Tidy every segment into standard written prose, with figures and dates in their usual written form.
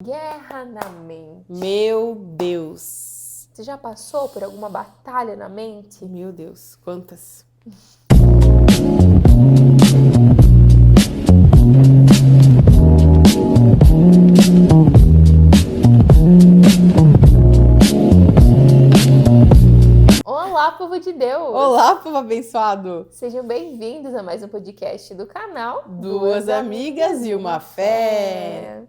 Guerra na mente. Meu Deus. Você já passou por alguma batalha na mente? Meu Deus, quantas? Olá, povo de Deus! Olá, povo abençoado! Sejam bem-vindos a mais um podcast do canal Duas amigas e uma fé.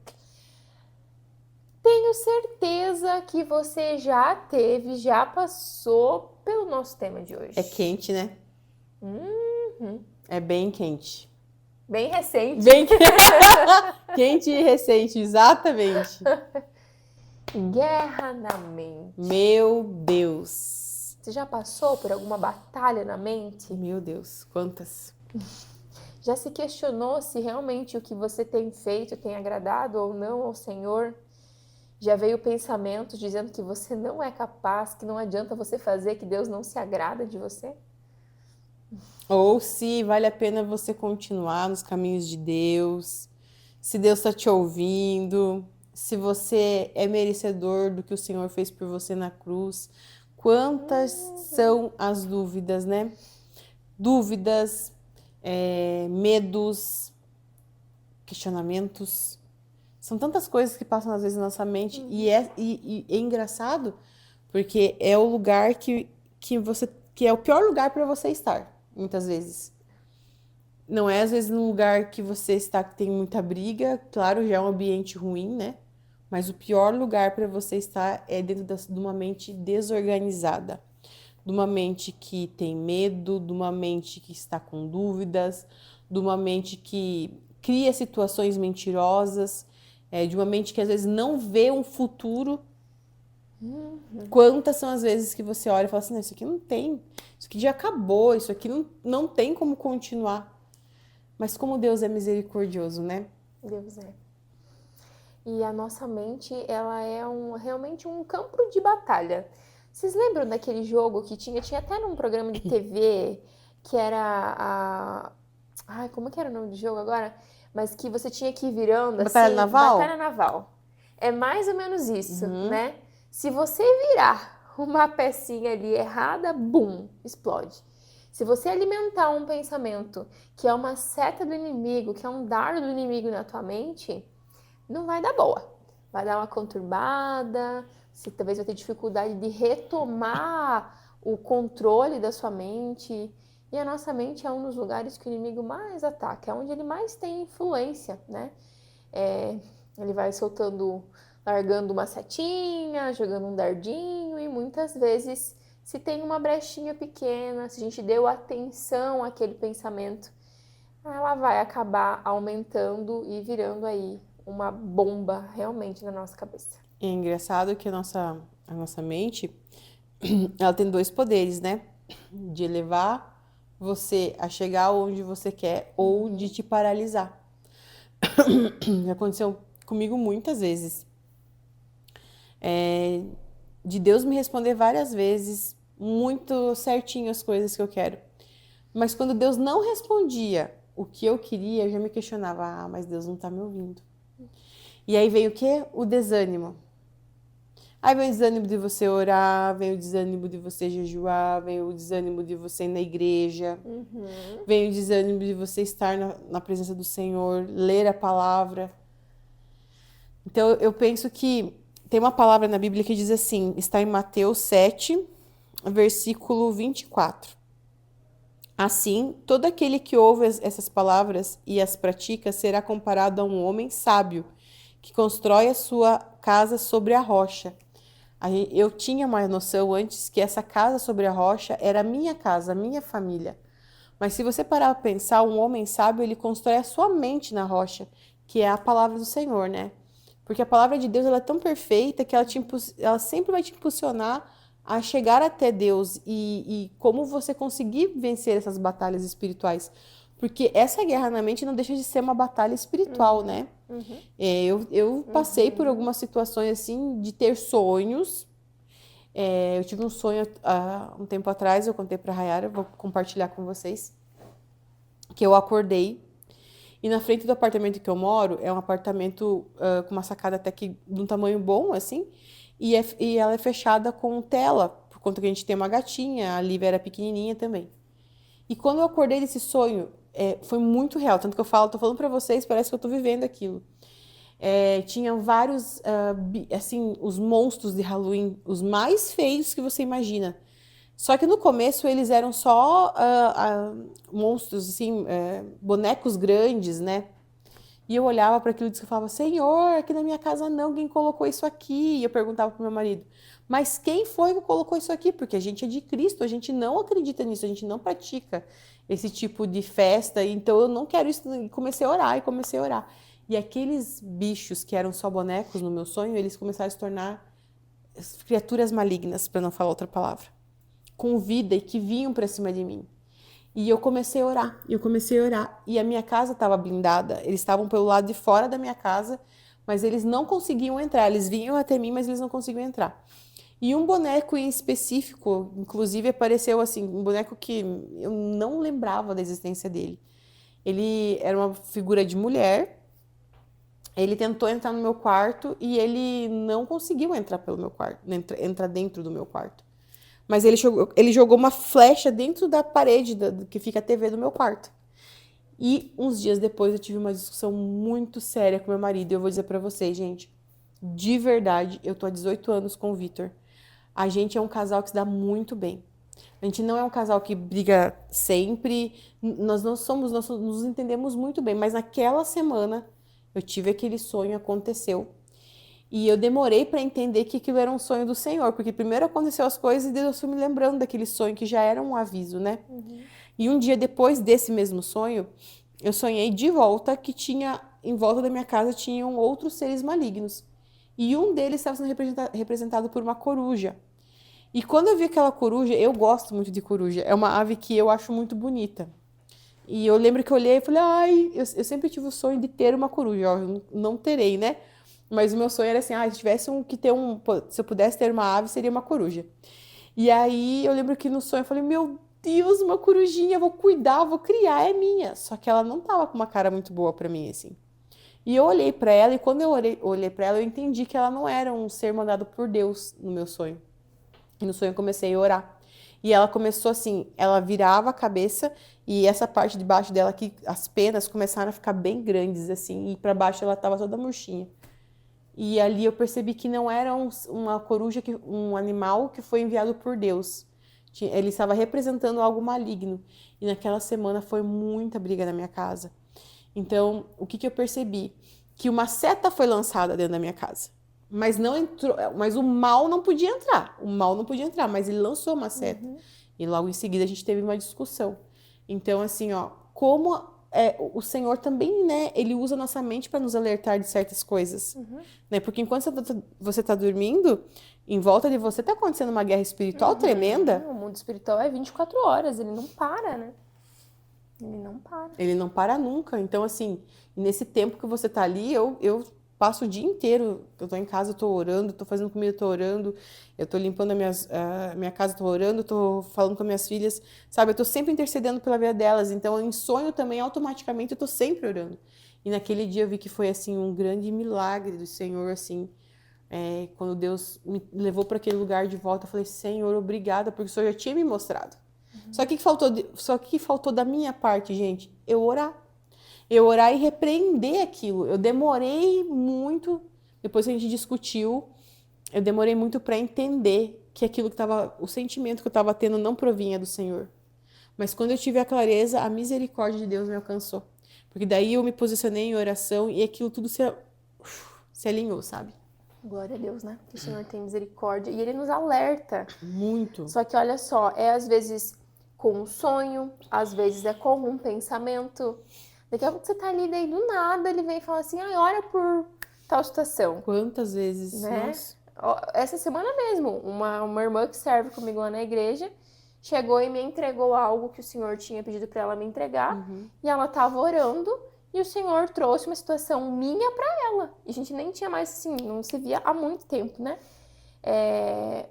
Tenho certeza que você já teve, já passou pelo nosso tema de hoje. É quente, né? É bem quente. Bem recente. Bem quente e recente, exatamente. Guerra na mente. Meu Deus. Você já passou por alguma batalha na mente? Meu Deus, quantas? Já se questionou se realmente o que você tem feito tem agradado ou não ao Senhor? Já veio pensamentos dizendo que você não é capaz, que não adianta você fazer, que Deus não se agrada de você? Ou se vale a pena você continuar nos caminhos de Deus, se Deus está te ouvindo, se você é merecedor do que o Senhor fez por você na cruz. Quantas são as dúvidas, né? Dúvidas, medos, questionamentos. São tantas coisas que passam às vezes na nossa mente e é engraçado porque é o lugar que é o pior lugar para você estar, muitas vezes. Não é às vezes num lugar que você está que tem muita briga, claro, já é um ambiente ruim, né? Mas o pior lugar para você estar é dentro de uma mente desorganizada, de uma mente que tem medo, de uma mente que está com dúvidas, de uma mente que cria situações mentirosas, de uma mente que às vezes não vê um futuro. Quantas são as vezes que você olha e fala assim, não, isso aqui não tem, isso aqui já acabou, isso aqui não tem como continuar. Mas como Deus é misericordioso, né? Deus é. E a nossa mente, ela é realmente um campo de batalha. Vocês lembram daquele jogo que tinha até num programa de TV, que era a... Ai, como que era o nome do jogo agora? Mas que você tinha que ir virando Batalha assim... naval? Batalha naval. É mais ou menos isso, né? Se você virar uma pecinha ali errada, bum, explode. Se você alimentar um pensamento que é uma seta do inimigo, que é um dardo do inimigo na tua mente, não vai dar boa. Vai dar uma conturbada, você talvez vai ter dificuldade de retomar o controle da sua mente. E a nossa mente é um dos lugares que o inimigo mais ataca, é onde ele mais tem influência, né? Ele vai largando uma setinha, jogando um dardinho, e muitas vezes, se tem uma brechinha pequena, se a gente deu atenção àquele pensamento, ela vai acabar aumentando e virando aí uma bomba realmente na nossa cabeça. É engraçado que a nossa mente, ela tem dois poderes, né? De levar você a chegar onde você quer ou de te paralisar. Já aconteceu comigo muitas vezes. De Deus me responder várias vezes, muito certinho as coisas que eu quero. Mas quando Deus não respondia o que eu queria, eu já me questionava, mas Deus não tá me ouvindo. E aí veio o quê? O desânimo. Aí vem o desânimo de você orar, vem o desânimo de você jejuar, vem o desânimo de você ir na igreja, vem o desânimo de você estar na presença do Senhor, ler a palavra. Então eu penso que tem uma palavra na Bíblia que diz assim, está em Mateus 7, versículo 24. Assim, todo aquele que ouve essas palavras e as pratica será comparado a um homem sábio, que constrói a sua casa sobre a rocha. Eu tinha uma noção antes que essa casa sobre a rocha era a minha casa, a minha família. Mas se você parar para pensar, um homem sábio, ele constrói a sua mente na rocha, que é a palavra do Senhor, né? Porque a palavra de Deus ela é tão perfeita que ela sempre vai te impulsionar a chegar até Deus e como você conseguir vencer essas batalhas espirituais. Porque essa guerra na mente não deixa de ser uma batalha espiritual, né? Eu passei por algumas situações assim de ter sonhos. Eu tive um sonho há um tempo atrás, eu contei para a Rayara, vou compartilhar com vocês, que eu acordei E na frente do apartamento que eu moro, é um apartamento com uma sacada até que de um tamanho bom, assim, e ela é fechada com tela, por conta que a gente tem uma gatinha, a Lívia era pequenininha também. E quando eu acordei desse sonho, foi muito real, tanto que tô falando pra vocês, parece que eu tô vivendo aquilo. Tinha vários, assim, os monstros de Halloween, os mais feios que você imagina. Só que no começo eles eram só monstros, assim, bonecos grandes, né? E eu olhava para aquilo e falava, Senhor, aqui na minha casa não, quem colocou isso aqui? E eu perguntava pro meu marido, mas quem foi que colocou isso aqui? Porque a gente é de Cristo, a gente não acredita nisso, a gente não pratica esse tipo de festa, então eu não quero isso. E comecei a orar, e comecei a orar. E aqueles bichos que eram só bonecos no meu sonho, eles começaram a se tornar criaturas malignas, para não falar outra palavra, com vida e que vinham para cima de mim. E eu comecei a orar, e a minha casa estava blindada. Eles estavam pelo lado de fora da minha casa, mas eles não conseguiam entrar. Eles vinham até mim, mas eles não conseguiam entrar. E um boneco em específico, inclusive, apareceu assim, um boneco que eu não lembrava da existência dele. Ele era uma figura de mulher. Ele tentou entrar no meu quarto e ele não conseguiu entrar pelo meu quarto, entrar dentro do meu quarto. Mas ele jogou uma flecha dentro da parede que fica a TV do meu quarto. E uns dias depois eu tive uma discussão muito séria com meu marido. E eu vou dizer pra vocês, gente, de verdade, eu tô há 18 anos com o Vitor. A gente é um casal que se dá muito bem. A gente não é um casal que briga sempre. Nós nos entendemos muito bem. Mas naquela semana eu tive aquele sonho, aconteceu. E eu demorei para entender que aquilo era um sonho do Senhor, porque primeiro aconteceu as coisas e Deus foi me lembrando daquele sonho que já era um aviso, né? E um dia depois desse mesmo sonho, eu sonhei de volta que tinha em volta da minha casa tinham outros seres malignos. E um deles estava sendo representado por uma coruja. E quando eu vi aquela coruja, eu gosto muito de coruja, é uma ave que eu acho muito bonita. E eu lembro que eu olhei e falei, ai, eu sempre tive o sonho de ter uma coruja, ó, eu não terei, né? Mas o meu sonho era assim, se tivesse se eu pudesse ter uma ave, seria uma coruja. E aí eu lembro que no sonho eu falei, meu Deus, uma corujinha, eu vou cuidar, eu vou criar, é minha. Só que ela não tava com uma cara muito boa pra mim, assim. E eu olhei pra ela, e quando eu olhei pra ela, eu entendi que ela não era um ser mandado por Deus no meu sonho. E no sonho eu comecei a orar. E ela começou assim, ela virava a cabeça e essa parte de baixo dela aqui, as penas começaram a ficar bem grandes assim, e pra baixo ela tava toda murchinha. E ali eu percebi que não era uma coruja, um animal que foi enviado por Deus. Ele estava representando algo maligno. E naquela semana foi muita briga na minha casa. Então, o que eu percebi? Que uma seta foi lançada dentro da minha casa. Mas não entrou, mas o mal não podia entrar. O mal não podia entrar, mas ele lançou uma seta. E logo em seguida a gente teve uma discussão. Então, assim, ó, como o Senhor também, né, ele usa a nossa mente para nos alertar de certas coisas, né? Porque enquanto você tá dormindo, em volta de você tá acontecendo uma guerra espiritual tremenda. O mundo espiritual é 24 horas, ele não para, né? Ele não para. Ele não para nunca. Então, assim, nesse tempo que você tá ali, eu passo o dia inteiro. Eu tô em casa, eu tô orando, tô fazendo comida, eu tô orando, eu tô limpando a minha casa, tô orando, tô falando com as minhas filhas, sabe? Eu tô sempre intercedendo pela vida delas. Então, em sonho também, automaticamente, eu tô sempre orando. E naquele dia eu vi que foi, assim, um grande milagre do Senhor, assim. Quando Deus me levou para aquele lugar de volta, eu falei, Senhor, obrigada, porque o Senhor já tinha me mostrado. Só que faltou da minha parte, gente, eu orar. Eu orar e repreender aquilo. Eu demorei muito, depois que a gente discutiu, eu demorei muito para entender que o sentimento que eu estava tendo não provinha do Senhor. Mas quando eu tive a clareza, a misericórdia de Deus me alcançou. Porque daí eu me posicionei em oração e aquilo tudo se alinhou, sabe? Glória a Deus, né? Que o Senhor tem misericórdia e ele nos alerta. Muito. Só que olha só, às vezes com um sonho, às vezes é com um pensamento. Daqui a pouco você tá ali, daí do nada ele vem e fala assim, ora por tal situação. Quantas vezes, né? Nossa. Essa semana mesmo, uma irmã que serve comigo lá na igreja chegou e me entregou algo que o Senhor tinha pedido para ela me entregar. E ela tava orando e o Senhor trouxe uma situação minha para ela. E a gente nem tinha mais, assim, não se via há muito tempo, né?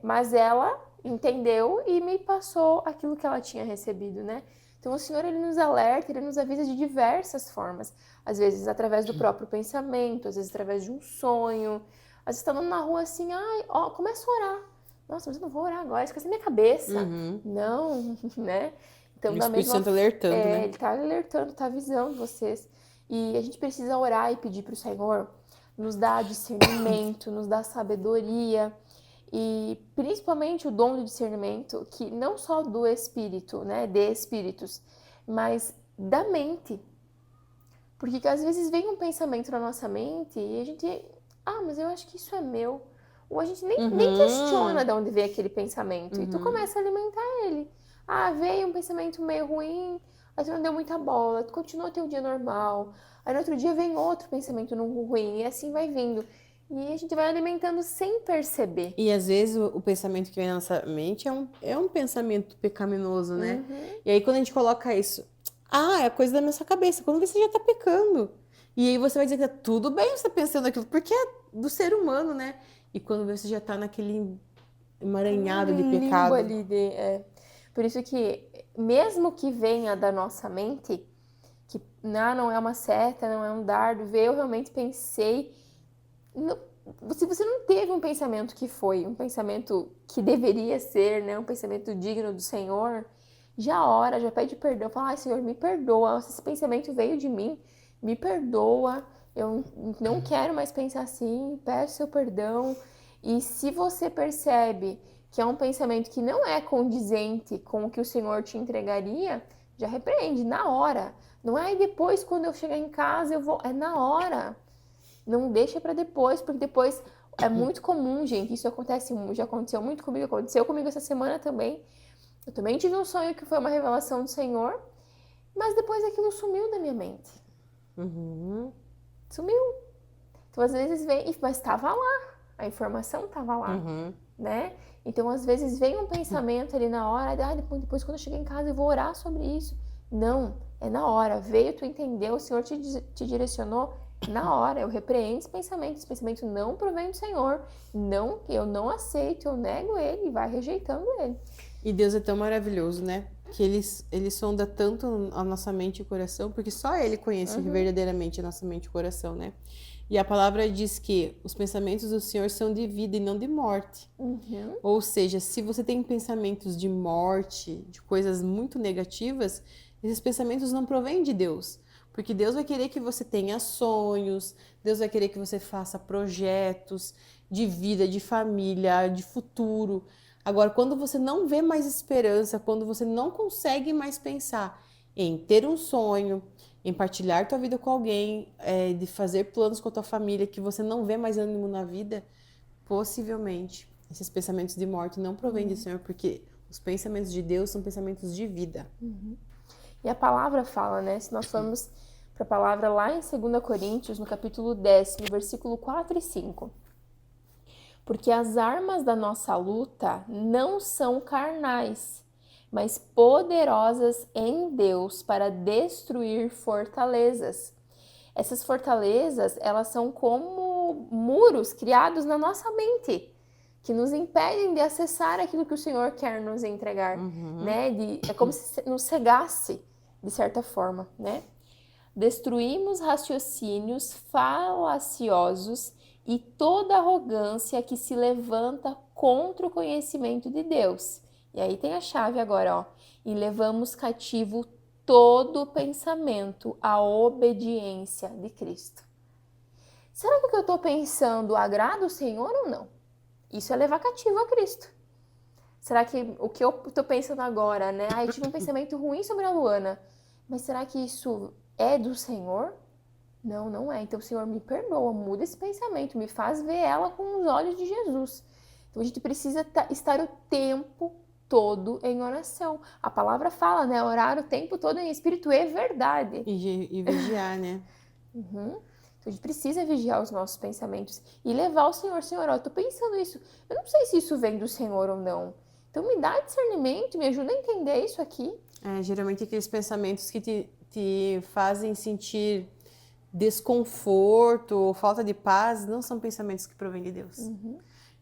Mas ela entendeu e me passou aquilo que ela tinha recebido, né? Então, Então o Senhor, ele nos alerta, ele nos avisa de diversas formas. Às vezes através do próprio pensamento, às vezes através de um sonho. Às vezes tá andando na rua assim, ai, ó, começa a orar. Nossa, mas eu não vou orar agora, esquece minha cabeça. Uhum. Não, né? Então, O da Espírito mesma Santo alertando, né? ele tá alertando, tá avisando vocês. E a gente precisa orar e pedir pro Senhor nos dar discernimento, nos dar sabedoria e principalmente o dom do discernimento, que não só do espírito, né, de espíritos, mas da mente. Porque às vezes vem um pensamento na nossa mente e a gente, mas eu acho que isso é meu. Ou a gente nem questiona de onde veio aquele pensamento. E tu começa a alimentar ele. Veio um pensamento meio ruim, aí tu não deu muita bola, tu continua teu dia normal. Aí no outro dia vem outro pensamento ruim, e assim vai vindo. E a gente vai alimentando sem perceber. E às vezes o pensamento que vem na nossa mente é um pensamento pecaminoso, né? E aí quando a gente coloca isso, é coisa da nossa cabeça, quando você já tá pecando. E aí você vai dizer que tá tudo bem você tá pensando aquilo, porque é do ser humano, né? E quando você já tá naquele emaranhado de Limbo pecado. ali Por isso que, mesmo que venha da nossa mente, que não é uma seta, não é um dardo, eu realmente pensei. Se você não teve um pensamento que foi, um pensamento que deveria ser, né, um pensamento digno do Senhor, já ora, já pede perdão, fala, Senhor, me perdoa, se esse pensamento veio de mim, me perdoa, eu não quero mais pensar assim, peço seu perdão. E se você percebe que é um pensamento que não é condizente com o que o Senhor te entregaria, já repreende na hora. Não é depois, quando eu chegar em casa, eu vou. É na hora. Não deixa para depois, porque depois é muito comum, gente. Isso acontece, já aconteceu muito comigo, aconteceu comigo essa semana também. Eu também tive um sonho que foi uma revelação do Senhor, mas depois aquilo sumiu da minha mente. Sumiu. Então, às vezes vem, mas estava lá, a informação estava lá, né? Então, às vezes vem um pensamento ali na hora, depois quando eu chegar em casa eu vou orar sobre isso. Não, é na hora. Veio, tu entendeu, o Senhor te direcionou na hora. Eu repreendo esse pensamento não provém do Senhor. Não, eu não aceito, eu nego ele e vai rejeitando ele. E Deus é tão maravilhoso, né? Que ele sonda tanto a nossa mente e o coração, porque só Ele conhece verdadeiramente a nossa mente e o coração, né? E a palavra diz que os pensamentos do Senhor são de vida e não de morte. Ou seja, se você tem pensamentos de morte, de coisas muito negativas, esses pensamentos não provêm de Deus. Porque Deus vai querer que você tenha sonhos, Deus vai querer que você faça projetos de vida, de família, de futuro. Agora, quando você não vê mais esperança, quando você não consegue mais pensar em ter um sonho, em partilhar tua vida com alguém, de fazer planos com a tua família, que você não vê mais ânimo na vida, possivelmente esses pensamentos de morte não provêm do Senhor, porque os pensamentos de Deus são pensamentos de vida. E a palavra fala, né? Se nós formos para a palavra lá em 2 Coríntios, no capítulo 10, no versículo 4 e 5. Porque as armas da nossa luta não são carnais, mas poderosas em Deus para destruir fortalezas. Essas fortalezas, elas são como muros criados na nossa mente, que nos impedem de acessar aquilo que o Senhor quer nos entregar, né? É como se nos cegasse, de certa forma, né? Destruímos raciocínios falaciosos e toda arrogância que se levanta contra o conhecimento de Deus. E aí tem a chave agora, ó. E levamos cativo todo pensamento à obediência de Cristo. Será que o que eu estou pensando agrada o Senhor ou não? Isso é levar cativo a Cristo. Será que o que eu estou pensando agora, né? Eu tive um pensamento ruim sobre a Luana, mas será que isso é do Senhor? Não, não é. Então, Senhor, me perdoa, muda esse pensamento, me faz ver ela com os olhos de Jesus. Então, a gente precisa estar o tempo todo em oração. A palavra fala, né? Orar o tempo todo em espírito é verdade. E vigiar, né? Então, a gente precisa vigiar os nossos pensamentos e levar ao Senhor. Senhor, eu tô pensando isso. Eu não sei se isso vem do Senhor ou não. Então, me dá discernimento, me ajuda a entender isso aqui. Geralmente aqueles pensamentos que te fazem sentir desconforto ou falta de paz não são pensamentos que provêm de Deus.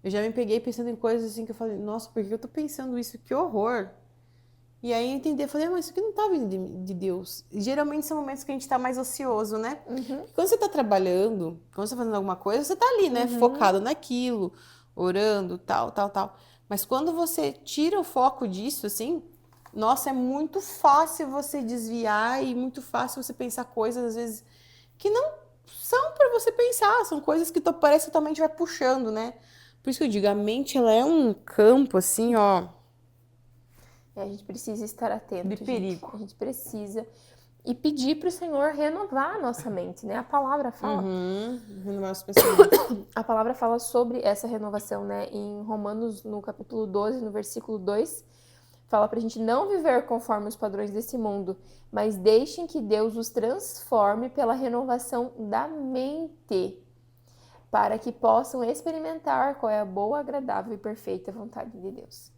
Eu já me peguei pensando em coisas assim que eu falei, nossa, por que eu tô pensando isso? Que horror! E aí eu entendi, falei, mas isso aqui não tá vindo de Deus. E geralmente são momentos que a gente tá mais ocioso, né? Quando você tá trabalhando, quando você tá fazendo alguma coisa, você tá ali, né? Focado naquilo, orando, tal, tal, tal. Mas quando você tira o foco disso, assim, nossa, é muito fácil você desviar e muito fácil você pensar coisas, às vezes, que não são para você pensar, são coisas que parece que tua mente vai puxando, né? Por isso que eu digo, a mente, ela é um campo, assim, ó, E a gente precisa estar atento, de gente. perigo. A gente precisa. E pedir para o Senhor renovar a nossa mente, né? A palavra fala. Renovar os pensamentos. A palavra fala sobre essa renovação, né? Em Romanos, no capítulo 12, no versículo 2, fala pra gente não viver conforme os padrões desse mundo, mas deixem que Deus os transforme pela renovação da mente, para que possam experimentar qual é a boa, agradável e perfeita vontade de Deus.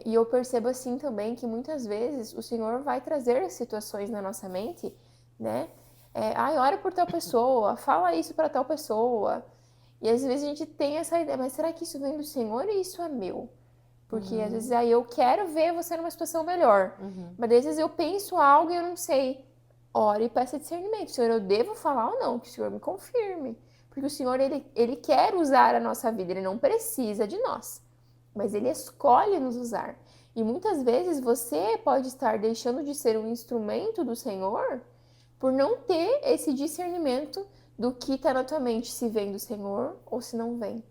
E eu percebo assim também que muitas vezes o Senhor vai trazer situações na nossa mente, né? Ora por tal pessoa, fala isso para tal pessoa. E às vezes a gente tem essa ideia, mas será que isso vem do Senhor ou isso é meu? Porque às vezes eu quero ver você numa situação melhor. Mas às vezes eu penso algo e eu não sei. Ora e peça discernimento. Senhor, eu devo falar ou não? Que o Senhor me confirme. Porque o Senhor, ele quer usar a nossa vida, ele não precisa de nós. Mas ele escolhe nos usar. E muitas vezes você pode estar deixando de ser um instrumento do Senhor por não ter esse discernimento do que está na tua mente, se vem do Senhor ou se não vem.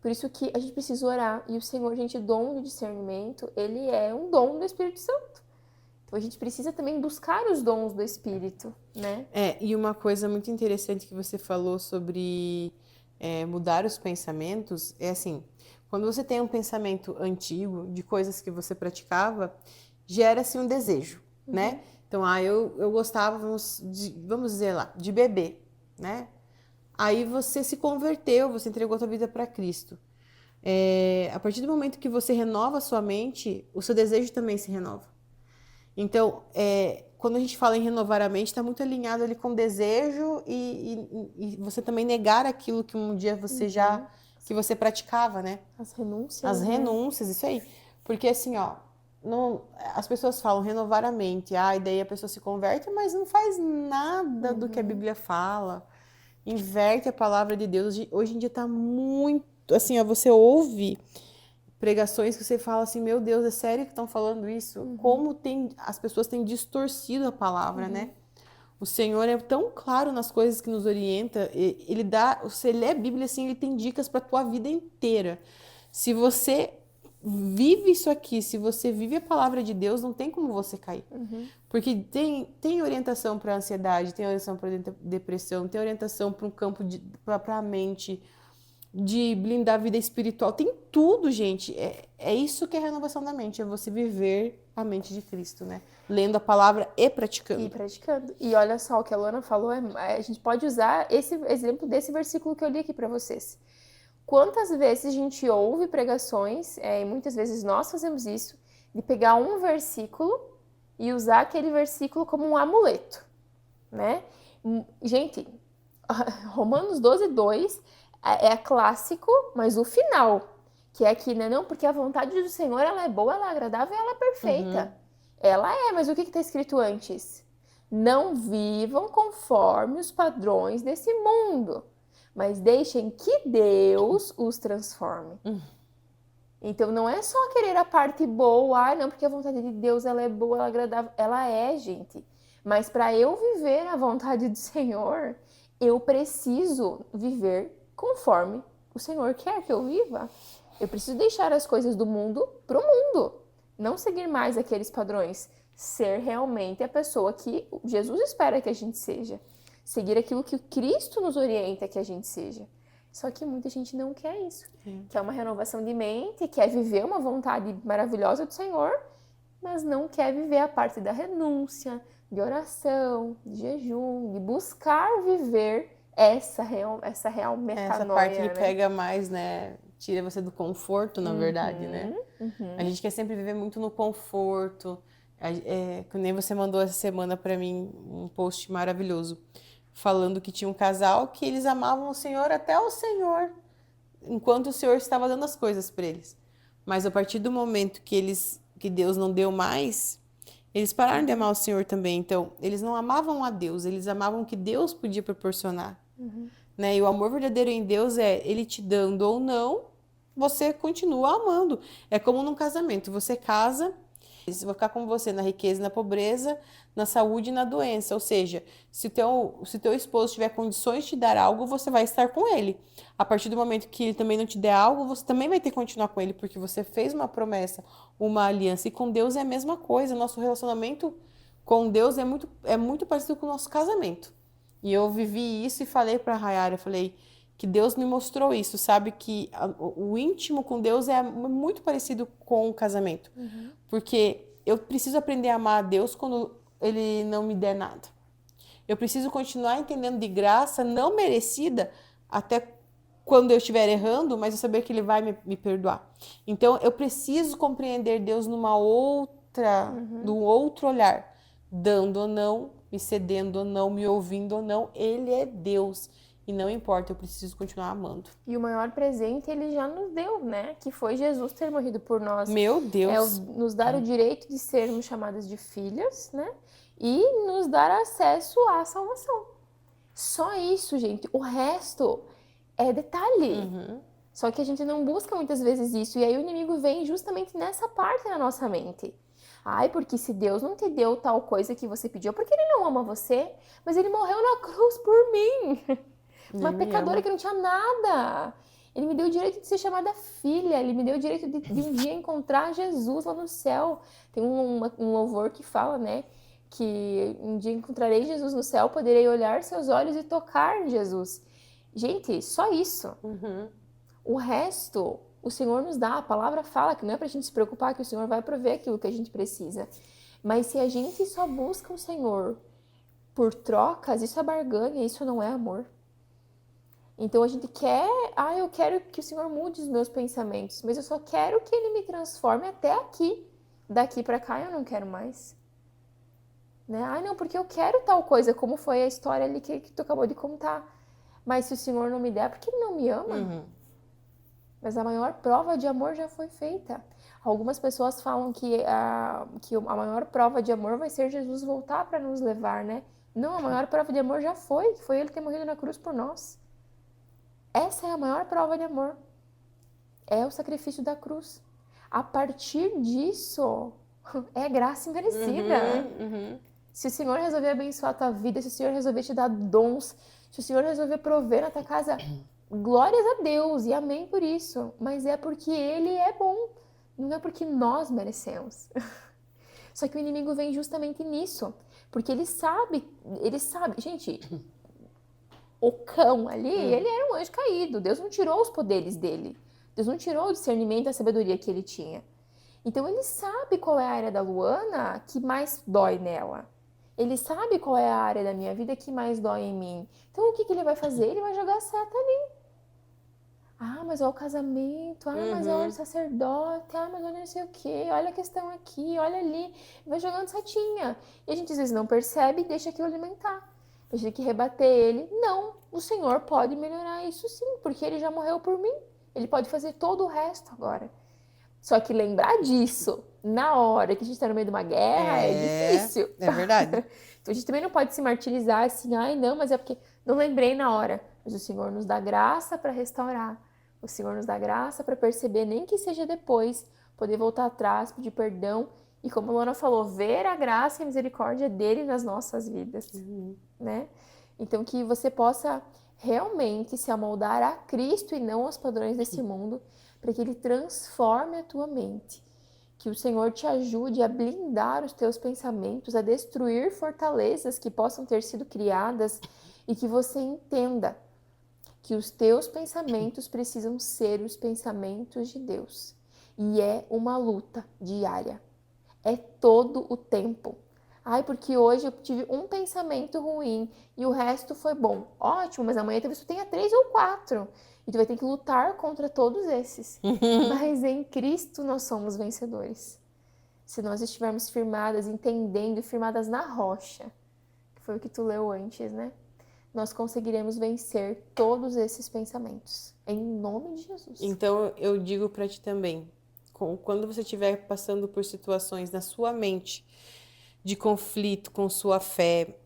Por isso que a gente precisa orar. E o Senhor, gente, o dom do discernimento, ele é um dom do Espírito Santo. Então a gente precisa também buscar os dons do Espírito, né? E uma coisa muito interessante que você falou sobre mudar os pensamentos, é assim, quando você tem um pensamento antigo de coisas que você praticava, gera-se um desejo, né? Então, eu gostava, vamos dizer lá, de beber, né? Aí você se converteu, você entregou a sua vida para Cristo. A partir do momento que você renova a sua mente, o seu desejo também se renova. Então, quando a gente fala em renovar a mente, está muito alinhado ali com desejo e você também negar aquilo que um dia você que você praticava, né? As renúncias. As renúncias, isso aí. Porque assim, ó, as pessoas falam renovar a mente, e daí a pessoa se converte, mas não faz nada do que a Bíblia fala. Inverte a palavra de Deus. Hoje em dia tá muito, assim, ó, você ouve pregações que você fala assim, meu Deus, é sério que estão falando isso? Como as pessoas têm distorcido a palavra, né? O Senhor é tão claro nas coisas que nos orienta, ele dá, você lê a Bíblia assim, ele tem dicas para tua vida inteira. Se você vive isso aqui, se você vive a palavra de Deus, não tem como você cair. Porque tem orientação para ansiedade, tem orientação para depressão, tem orientação para um campo para a mente, de blindar a vida espiritual. Tem tudo, gente. É isso que é a renovação da mente, é você viver a mente de Cristo, né? Lendo a palavra e praticando. E olha só, o que a Luana falou, a gente pode usar esse exemplo desse versículo que eu li aqui para vocês. Quantas vezes a gente ouve pregações, e muitas vezes nós fazemos isso, de pegar um versículo e usar aquele versículo como um amuleto, né? Gente, Romanos 12, 2 é clássico, mas o final, que é aqui, né? Não, porque a vontade do Senhor, ela é boa, ela é agradável e ela é perfeita. Ela mas o que está escrito antes? Não vivam conforme os padrões desse mundo, mas deixem que Deus os transforme. Então, não é só querer a parte boa, não, porque a vontade de Deus, ela é boa, ela é agradável. Ela é, gente. Mas para eu viver a vontade do Senhor, eu preciso viver conforme o Senhor quer que eu viva. Eu preciso deixar as coisas do mundo pro mundo. Não seguir mais aqueles padrões. Ser realmente a pessoa que Jesus espera que a gente seja. Seguir aquilo que o Cristo nos orienta que a gente seja. Só que muita gente não quer isso. Quer uma renovação de mente, quer viver uma vontade maravilhosa do Senhor, mas não quer viver a parte da renúncia, de oração, de jejum, de buscar viver essa real metanoia. Essa parte né? que pega mais, né? Tira você do conforto, na verdade, né? A gente quer sempre viver muito no conforto. Que nem você mandou essa semana pra mim um post maravilhoso, falando que tinha um casal que eles amavam o Senhor até o Senhor, enquanto o Senhor estava dando as coisas para eles. Mas a partir do momento que eles que Deus não deu mais, eles pararam de amar o Senhor também. Então, eles não amavam a Deus, eles amavam o que Deus podia proporcionar, né? E o amor verdadeiro em Deus é Ele te dando ou não, você continua amando. É como num casamento, você casa, eles vão ficar com você na riqueza e na pobreza, na saúde e na doença. Ou seja, se teu esposo tiver condições de te dar algo, você vai estar com ele. A partir do momento que ele também não te der algo, você também vai ter que continuar com ele, porque você fez uma promessa, uma aliança. E com Deus é a mesma coisa. Nosso relacionamento com Deus é muito parecido com o nosso casamento. E eu vivi isso e falei para a Rayara, eu falei que Deus me mostrou isso, sabe? Que o íntimo com Deus é muito parecido com o casamento. Porque eu preciso aprender a amar a Deus quando Ele não me der nada. Eu preciso continuar entendendo de graça não merecida até quando eu estiver errando, mas eu saber que Ele vai me perdoar. Então, eu preciso compreender Deus num outro olhar. Dando ou não, me cedendo ou não, me ouvindo ou não, Ele é Deus. E não importa, eu preciso continuar amando. E o maior presente ele já nos deu, né? Que foi Jesus ter morrido por nós. Meu É Deus. nos dar o direito de sermos chamadas de filhas, né? E nos dar acesso à salvação. Só isso, gente. O resto é detalhe. Só que a gente não busca muitas vezes isso. E aí o inimigo vem justamente nessa parte da nossa mente. Ai, porque se Deus não te deu tal coisa que você pediu, porque Ele não ama você? Mas Ele morreu na cruz por mim. Uma Nem me pecadora ama. que não tinha nada. Ele me deu o direito de ser chamada filha. Ele me deu o direito de um dia encontrar Jesus lá no céu. Tem um louvor que fala, né? Que um dia encontrarei Jesus no céu, poderei olhar seus olhos e tocar Jesus. Gente, só isso. O resto, o Senhor nos dá. A palavra fala que não é pra gente se preocupar, que o Senhor vai prover aquilo que a gente precisa. Mas se a gente só busca o Senhor por trocas, isso é barganha, isso não é amor. Então a gente quer, eu quero que o Senhor mude os meus pensamentos, mas eu só quero que Ele me transforme até aqui. Daqui pra cá eu não quero mais. Né? Não, porque eu quero tal coisa, como foi a história ali que tu acabou de contar. Mas se o Senhor não me der, porque Ele não me ama? Mas a maior prova de amor já foi feita. Algumas pessoas falam que a maior prova de amor vai ser Jesus voltar para nos levar, né? Não, a maior prova de amor já foi, que foi Ele ter morrido na cruz por nós. Essa é a maior prova de amor. É o sacrifício da cruz. A partir disso, é graça imerecida. Se o Senhor resolver abençoar a tua vida, se o Senhor resolver te dar dons, se o Senhor resolver prover na tua casa, glórias a Deus e amém por isso. Mas é porque Ele é bom, não é porque nós merecemos. Só que o inimigo vem justamente nisso, porque ele sabe, gente, o cão ali, ele era um anjo caído. Deus não tirou os poderes dele. Deus não tirou o discernimento e a sabedoria que ele tinha. Então ele sabe qual é a área da Luana que mais dói nela. Ele sabe qual é a área da minha vida que mais dói em mim. Então o que ele vai fazer? Ele vai jogar a seta ali. Mas olha o casamento, mas olha o sacerdote, mas olha não sei o quê, olha a questão aqui, olha ali. Vai jogando setinha. E a gente às vezes não percebe e deixa aquilo alimentar. A gente tem que rebater ele. Não, o Senhor pode melhorar isso sim, porque Ele já morreu por mim. Ele pode fazer todo o resto agora. Só que lembrar disso na hora que a gente está no meio de uma guerra é difícil. É verdade. Então a gente também não pode se martirizar assim, não, mas é porque não lembrei na hora. Mas o Senhor nos dá graça para restaurar. O Senhor nos dá graça para perceber, nem que seja depois, poder voltar atrás, pedir perdão. E como a Luana falou, ver a graça e a misericórdia dele nas nossas vidas, né? Então que você possa realmente se amoldar a Cristo e não aos padrões desse mundo, para que Ele transforme a tua mente. Que o Senhor te ajude a blindar os teus pensamentos, a destruir fortalezas que possam ter sido criadas e que você entenda que os teus pensamentos precisam ser os pensamentos de Deus. E é uma luta diária. É todo o tempo. Porque hoje eu tive um pensamento ruim e o resto foi bom. Ótimo, mas amanhã talvez tu tenha 3 ou 4. E tu vai ter que lutar contra todos esses. Mas em Cristo nós somos vencedores. Se nós estivermos firmadas, entendendo, firmadas na rocha, que foi o que tu leu antes, né? Nós conseguiremos vencer todos esses pensamentos. Em nome de Jesus. Então eu digo para ti também, quando você estiver passando por situações na sua mente de conflito com sua fé,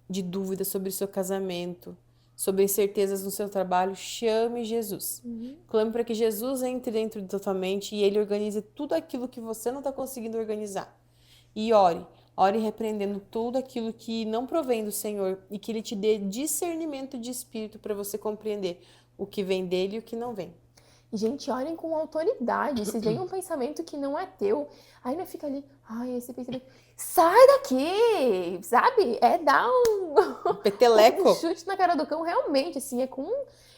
de dúvida sobre o seu casamento, sobre incertezas no seu trabalho, chame Jesus. Clame para que Jesus entre dentro da tua mente e ele organize tudo aquilo que você não está conseguindo organizar. E ore. Ore repreendendo tudo aquilo que não provém do Senhor e que Ele te dê discernimento de espírito para você compreender o que vem dele e o que não vem. E, gente, orem com autoridade. Se vem um pensamento que não é teu, aí não fica ali, ai, esse pensamento, sai daqui, sabe? É dar um Peteleco. chute na cara do cão, realmente, assim, é com...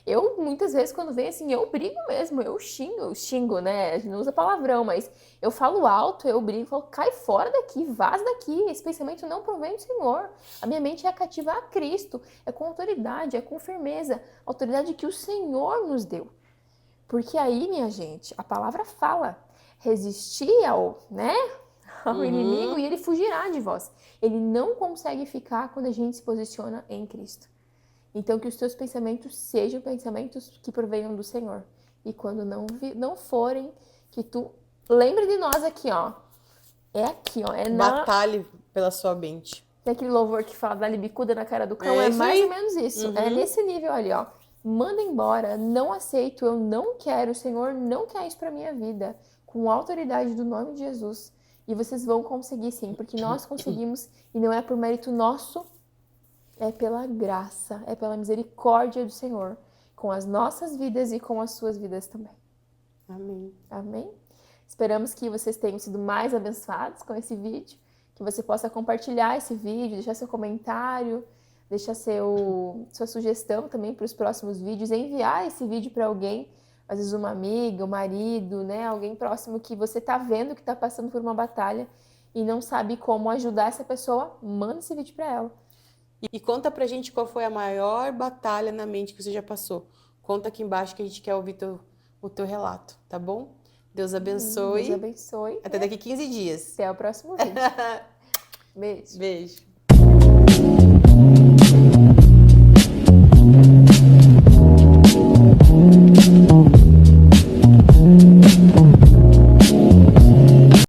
Eu, muitas vezes, quando vem assim, eu brigo mesmo, eu xingo, né? A gente não usa palavrão, mas eu falo alto, eu brigo, falo, cai fora daqui, vaza daqui, esse pensamento não provém do Senhor. A minha mente é cativa a Cristo, é com autoridade, é com firmeza, autoridade que o Senhor nos deu. Porque aí, minha gente, a palavra fala, resistir ao inimigo e ele fugirá de vós. Ele não consegue ficar quando a gente se posiciona em Cristo. Então, que os teus pensamentos sejam pensamentos que provenham do Senhor. E quando não forem, que tu lembre de nós aqui, ó. É aqui, ó. Batalhe pela sua mente. Tem aquele louvor que fala da libicuda na cara do cão. É isso mais aí. ou menos isso. É nesse nível ali, ó. Manda embora, não aceito, eu não quero, o Senhor não quer isso pra minha vida. Com a autoridade do nome de Jesus. E vocês vão conseguir sim, porque nós conseguimos e não é por mérito nosso, é pela graça, é pela misericórdia do Senhor, com as nossas vidas e com as suas vidas também. Amém. Amém? Esperamos que vocês tenham sido mais abençoados com esse vídeo, que você possa compartilhar esse vídeo, deixar seu comentário, deixar sua sugestão também para os próximos vídeos, enviar esse vídeo para alguém, às vezes uma amiga, um marido, né? Alguém próximo que você está vendo que está passando por uma batalha e não sabe como ajudar essa pessoa, manda esse vídeo para ela. E conta pra gente qual foi a maior batalha na mente que você já passou. Conta aqui embaixo que a gente quer ouvir o teu relato, tá bom? Deus abençoe. Deus abençoe. Até daqui 15 dias. Até o próximo vídeo. Beijo. Beijo.